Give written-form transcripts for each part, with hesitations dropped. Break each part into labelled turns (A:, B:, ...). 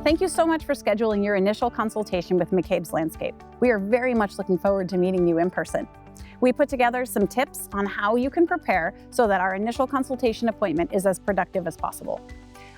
A: Thank you so much for scheduling your initial consultation with McCabe's Landscape. We are very much looking forward to meeting you in person. We put together some tips on how you can prepare so that our initial consultation appointment is as productive as possible.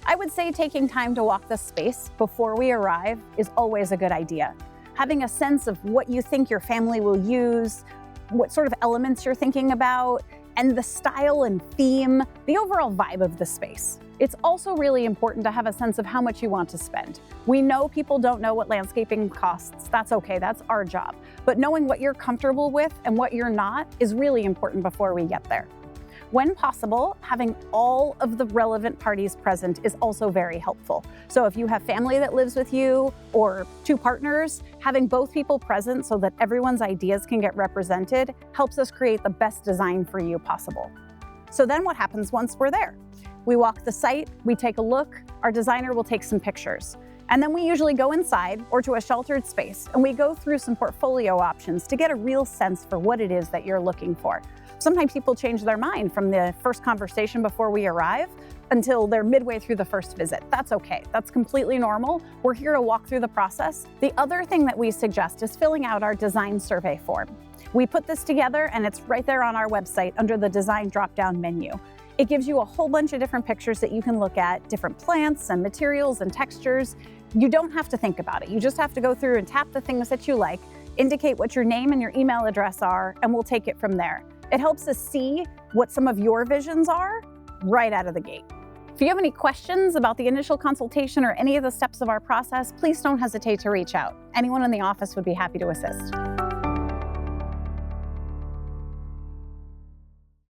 A: I would say taking time to walk the space before we arrive is always a good idea. Having a sense of what you think your family will use, what sort of elements you're thinking about, and the style and theme, the overall vibe of the space. It's also really important to have a sense of how much you want to spend. We know people don't know what landscaping costs. That's okay, that's our job. But knowing what you're comfortable with and what you're not is really important before we get there. When possible, having all of the relevant parties present is also very helpful. So if you have family that lives with you or two partners, having both people present so that everyone's ideas can get represented helps us create the best design for you possible. So then what happens once we're there? We walk the site, we take a look, our designer will take some pictures. And then we usually go inside or to a sheltered space and we go through some portfolio options to get a real sense for what it is that you're looking for. Sometimes people change their mind from the first conversation before we arrive until they're midway through the first visit. That's okay. That's completely normal. We're here to walk through the process. The other thing that we suggest is filling out our design survey form. We put this together and it's right there on our website under the design drop-down menu. It gives you a whole bunch of different pictures that you can look at, different plants and materials and textures. You don't have to think about it. You just have to go through and tap the things that you like, indicate what your name and your email address are, and we'll take it from there. It helps us see what some of your visions are right out of the gate. If you have any questions about the initial consultation or any of the steps of our process, please don't hesitate to reach out. Anyone in the office would be happy to assist.